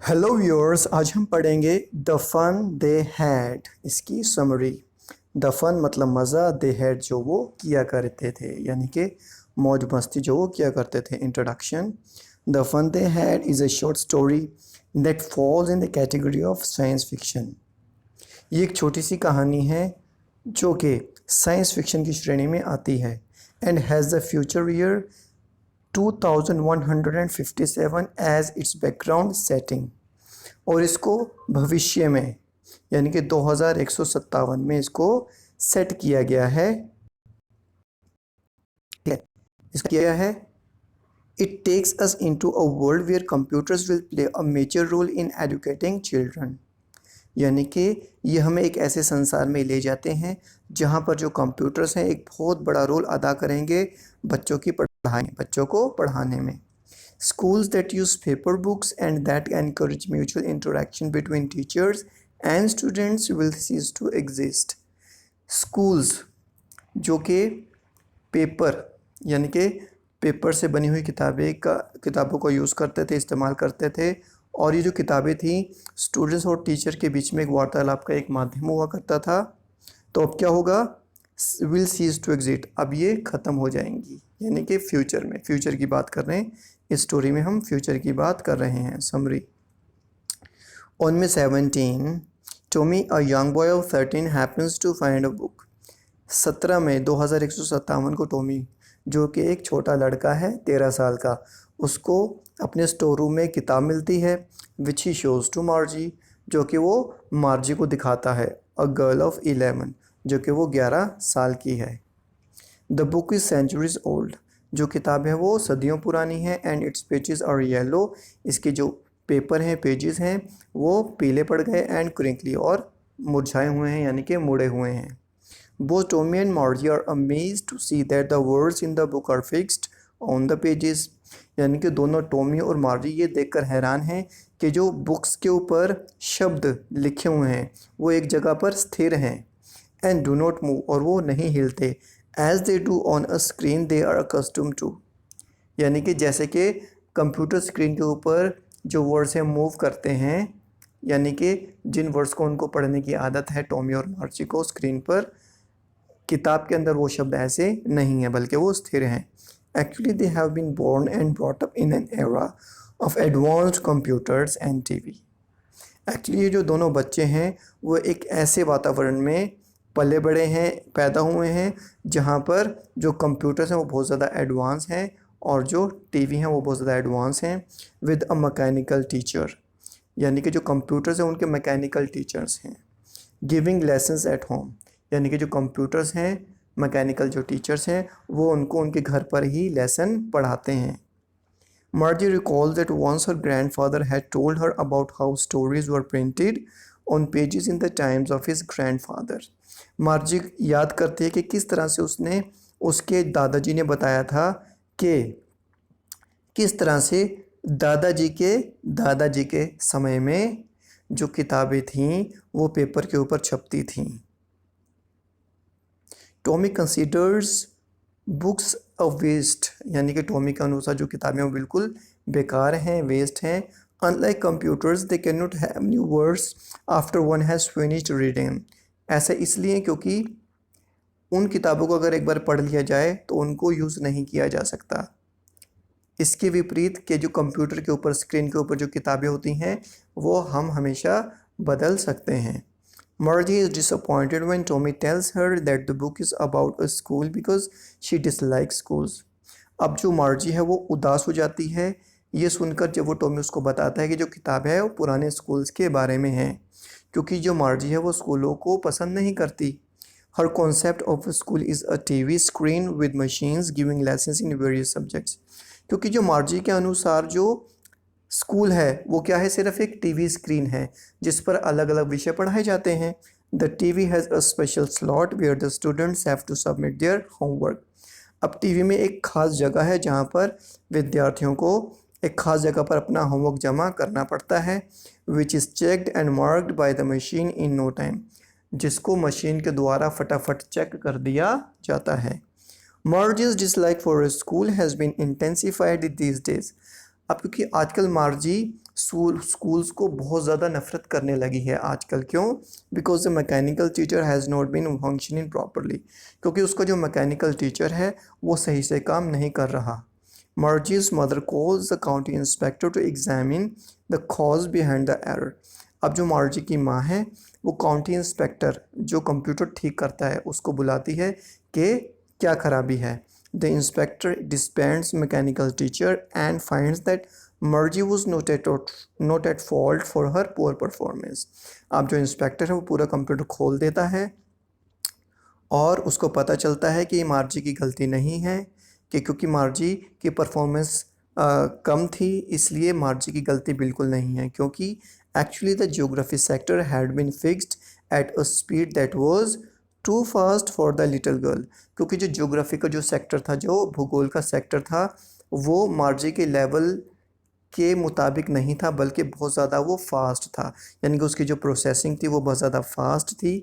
Hello viewers, आज हम पढ़ेंगे द फन दे हैड। इसकी समरी। द फन मतलब मज़ा, दे हैड जो वो किया करते थे, यानी कि मौज मस्ती जो वो किया करते थे। Introduction. The fun they had is a short story that falls in the category of science fiction. ये एक छोटी सी कहानी है जो कि साइंस फिक्शन की श्रेणी में आती है। And has the future year 2157 as its background setting. और इसको भविष्य में यानी कि 2157 में इसको सेट किया गया है। इसका किया है it takes us into a world where computers will play a major role in educating children. यानी कि ये हमें एक ऐसे संसार में ले जाते हैं जहाँ पर जो कंप्यूटर्स हैं एक बहुत बड़ा रोल अदा करेंगे बच्चों को पढ़ाने में। Schools that use paper books and that encourage mutual interaction between teachers and students will cease to exist. Schools जो कि पेपर यानी कि पेपर से बनी हुई किताबों को यूज़ करते थे, इस्तेमाल करते थे। और ये जो किताबें थी स्टूडेंट्स और टीचर के बीच में एक वार्तालाप का एक माध्यम हुआ करता था। तो अब क्या होगा? विल सीज टू एग्जिट, अब ये ख़त्म हो जाएंगी। यानी कि फ्यूचर की बात कर रहे हैं। इस स्टोरी में हम फ्यूचर की बात कर रहे हैं। Summary. On May 17, Tommy, a young boy of 13, happens to find a book. 17 मई 2157 को टोमी, जो कि एक छोटा लड़का है 13 साल का, उसको अपने स्टोर रूम में किताब मिलती है। विच ही शोज़ टू मार्जी, जो कि वो मार्जी को दिखाता है। अ गर्ल ऑफ 11, जो कि वो 11 साल की है। The book is centuries old, जो किताब है वो सदियों पुरानी है। And its pages are yellow, इसके जो पेपर हैं, पेजेस हैं, वो पीले पड़ गए। एंड क्रिंकली, और मुरझाए हुए हैं, यानी कि मुड़े हुए हैं। Both Tommy and Margie are amazed to see that the words in the book are fixed on the pages. यानी कि दोनों टॉमी और मार्जी ये देखकर हैरान हैं कि जो बुक्स के ऊपर शब्द लिखे हुए हैं वो एक जगह पर स्थिर हैं। एंड डू नॉट मूव, और वो नहीं हिलते। As they do on a screen they are accustomed to, यानी कि जैसे कि कंप्यूटर स्क्रीन के ऊपर जो वर्ड्स हैं मूव करते हैं, यानी कि जिन वर्ड्स को उनको पढ़ने की आदत है टॉमी और मार्ची को स्क्रीन पर, किताब के अंदर वो शब्द ऐसे नहीं है बल्कि वो स्थिर हैं। Actually they have been born and brought up in an era of advanced computers and TV. Actually ये जो दोनों बच्चे हैं वो एक ऐसे वातावरण में पले बड़े हैं, पैदा हुए हैं, जहाँ पर जो कंप्यूटर्स हैं वो बहुत ज़्यादा एडवांस हैं और जो टीवी हैं वो बहुत ज़्यादा एडवांस हैं। विद अ मैकेनिकल टीचर, यानी कि जो कंप्यूटर्स हैं उनके मैकेनिकल टीचर्स हैं। गिविंग लेसन्स एट होम, यानी कि जो कंप्यूटर्स हैं, मैकेनिकल जो टीचर्स हैं वो उनको उनके घर पर ही लेसन पढ़ाते हैं। Margie recalls that once her grandfather had told her about how stories were printed on pages in the times of his grandfather. मार्जी याद करती है कि किस तरह से उसने उसके दादाजी ने बताया था कि किस तरह से दादाजी के समय में जो किताबें थीं वो पेपर के ऊपर छपती थीं। Tommy considers books a waste, यानी कि टॉमी के अनुसार जो किताबें वो बिल्कुल बेकार हैं, वेस्ट हैं। Unlike computers they can not have new words after one has finished reading. ऐसा इसलिए क्योंकि उन किताबों को अगर एक बार पढ़ लिया जाए तो उनको यूज़ नहीं किया जा सकता। इसके विपरीत के जो कंप्यूटर के ऊपर, स्क्रीन के ऊपर जो किताबें होती हैं वो हम हमेशा बदल सकते हैं। Margie is disappointed when Tommy tells her that the book is about a school because she dislikes schools. अब जो मार्जी है वो उदास हो जाती है ये सुनकर, जब वो टॉमी उसको बताता है कि जो किताब है वो पुराने स्कूल्स के बारे में है, क्योंकि जो मार्जी है वो स्कूलों को पसंद नहीं करती। हर concept of school is a TV screen with machines giving lessons in various subjects. क्योंकि जो मार्जी के अनुसार जो स्कूल है वो क्या है, सिर्फ एक टीवी स्क्रीन है जिस पर अलग अलग विषय पढ़ाए जाते हैं। The TV has a special slot where the students have to submit their homework. अब टीवी में एक ख़ास जगह है जहाँ पर विद्यार्थियों को एक ख़ास जगह पर अपना होमवर्क जमा करना पड़ता है। Which is checked and marked by the machine in no time, जिसको मशीन के द्वारा फटाफट चेक कर दिया जाता है। Margie's dislike for a school has been intensified these days. अब क्योंकि आजकल मार्जी स्कूल्स को बहुत ज़्यादा नफरत करने लगी है आजकल। क्यों? Because the mechanical teacher has not been functioning properly, क्योंकि उसका जो मैकेनिकल टीचर है वो सही से काम नहीं कर रहा। Margie's mother calls the county inspector to examine the cause behind the error. अब जो मार्जी की माँ है वो काउंटी इंस्पेक्टर जो कंप्यूटर ठीक करता है उसको बुलाती है कि क्या खराबी है। The inspector disbands mechanical teacher and finds that Margie was not at fault for her poor performance. अब जो इंस्पेक्टर है वो पूरा कंप्यूटर खोल देता है और उसको पता चलता है कि मार्जी की गलती नहीं है, कि क्योंकि मार्जी की परफॉर्मेंस कम थी इसलिए मार्जी की गलती बिल्कुल नहीं है, क्योंकि actually the geography sector had been fixed at a speed that was too fast for the little girl. क्योंकि जो ज्योग्राफी का जो सेक्टर था, जो भूगोल का सेक्टर था, वो मार्जी के लेवल के मुताबिक नहीं था बल्कि बहुत ज़्यादा वो फास्ट था, यानी कि उसकी जो प्रोसेसिंग थी वो बहुत ज़्यादा फास्ट थी।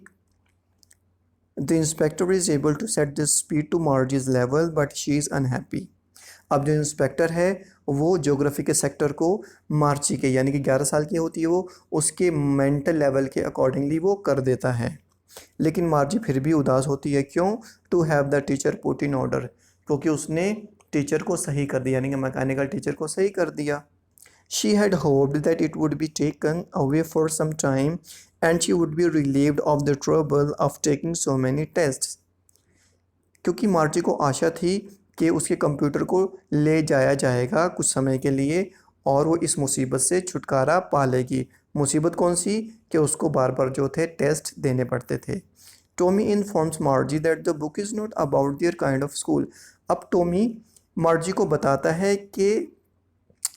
The inspector is able to set the speed to Margie's level, but she is unhappy. अब जो इंस्पेक्टर है वो ज्योग्राफी के सेक्टर को मार्ची के यानी कि 11 साल की होती है वो उसके मेंटल लेवल के अकॉर्डिंगली वो कर देता है, लेकिन मार्जी फिर भी उदास होती है। क्यों? To have the teacher put in order, क्योंकि उसने टीचर को सही कर दिया, यानी कि मैकेनिकल टीचर को सही कर दिया। She had hoped that it would be taken away for some time and she would be relieved of the trouble of taking so many tests. क्योंकि मार्जी को आशा थी कि उसके कंप्यूटर को ले जाया जाएगा कुछ समय के लिए और वो इस मुसीबत से छुटकारा पा लेगी। मुसीबत कौन सी? कि उसको बार बार जो थे टेस्ट देने पड़ते थे। Tommy informs मार्जी that the book is not about their kind of school. अब टॉमी मार्जी को बताता है कि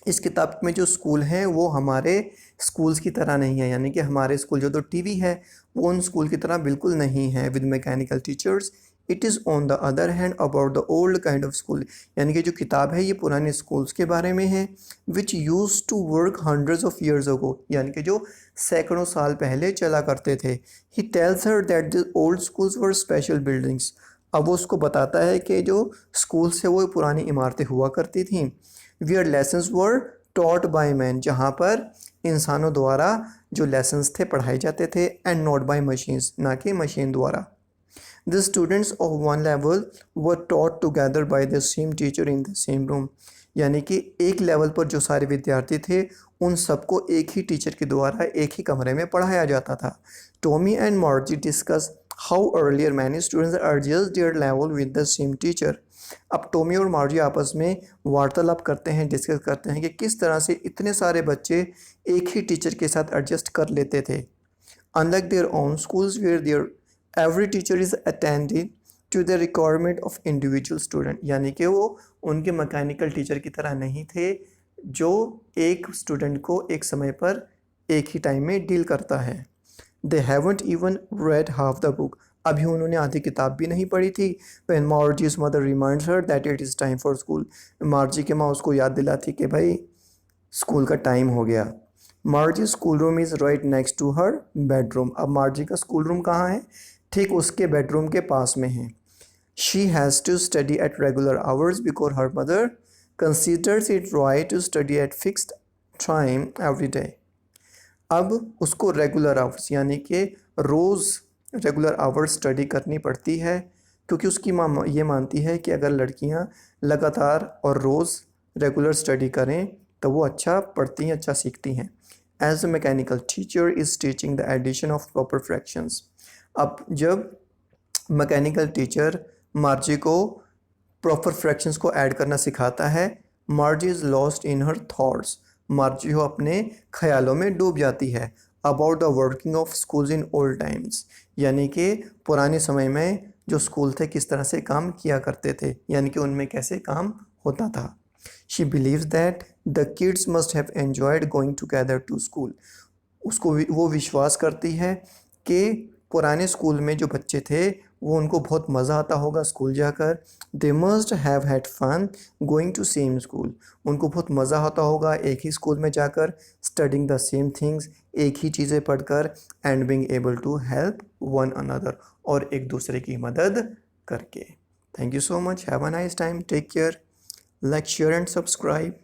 इस किताब में जो स्कूल हैं वो हमारे स्कूल्स की तरह नहीं है, यानी कि हमारे स्कूल जो तो टीवी है वो उन स्कूल की तरह बिल्कुल नहीं है with mechanical teachers. It is on the other hand about the old kind of school, यानी कि जो किताब है ये पुराने स्कूल्स के बारे में है। Which used to work hundreds of years ago, यानी कि जो सैकड़ों साल पहले चला करते थे। He tells her that the old schools were special buildings. अब वो उसको बताता है कि जो स्कूल्स है वो पुरानी इमारतें हुआ करती थीं। Where lessons were taught by man, जहाँ पर इंसानों द्वारा जो लेसन्स थे पढ़ाए जाते थे, एंड नॉट बाय मशीन्स, ना कि मशीन द्वारा। The students of one level were taught together by the same teacher in the same room, यानी कि एक लेवल पर जो सारे विद्यार्थी थे उन सबको एक ही टीचर के द्वारा एक ही कमरे में पढ़ाया जाता था। Tommy and मार्जी discuss how earlier many students adjust their level with the same teacher. अब टॉमी और मार्जी आपस में वार्तालाप करते हैं, डिस्कस करते हैं कि किस तरह से इतने सारे बच्चे एक ही टीचर के साथ एडजस्ट कर लेते थे। Unlike their own schools where there every teacher is attending to the requirement of individual student, यानी कि वो उनके मैकेनिकल टीचर की तरह नहीं थे जो एक स्टूडेंट को एक समय पर एक ही टाइम में डील करता है। They haven't even read half the book, अभी उन्होंने आधी किताब भी नहीं पढ़ी थी। When Marji's mother reminds her that it is time for school, Marji के माँ उसको याद दिलाती कि भाई स्कूल का टाइम हो गया। Margie school room is right next to her bedroom, अब मार्जी का स्कूल रूम कहाँ है? ठीक उसके बेडरूम के पास में है। She has to study at regular hours because her mother considers it right to study at fixed time every day. अब उसको रेगुलर आवर्स यानी कि रोज़ रेगुलर आवर्स स्टडी करनी पड़ती है, क्योंकि उसकी माँ ये मानती है कि अगर लड़कियाँ लगातार और रोज़ रेगुलर स्टडी करें तो वो अच्छा पढ़ती हैं, अच्छा सीखती हैं। As a mechanical teacher is teaching the addition of proper fractions. अब जब मैकेनिकल टीचर मार्जी को प्रॉपर फ्रैक्शंस को ऐड करना सिखाता है, मार्जी is lost in her thoughts, मार्जी हो अपने ख्यालों में डूब जाती है। About the working of schools in old times, यानी कि पुराने समय में जो स्कूल थे किस तरह से काम किया करते थे, यानी कि उनमें कैसे काम होता था। She believes that the kids must have enjoyed going together to school, उसको वो विश्वास करती है कि पुराने स्कूल में जो बच्चे थे वो उनको बहुत मज़ा आता होगा स्कूल जाकर। They must have had fun going to same school, उनको बहुत मज़ा आता होगा एक ही स्कूल में जाकर, स्टडिंग द सेम थिंग्स, एक ही चीज़ें पढ़कर, and being able to help one another, और एक दूसरे की मदद करके। Thank you so much, have a nice time, take care, like share and subscribe.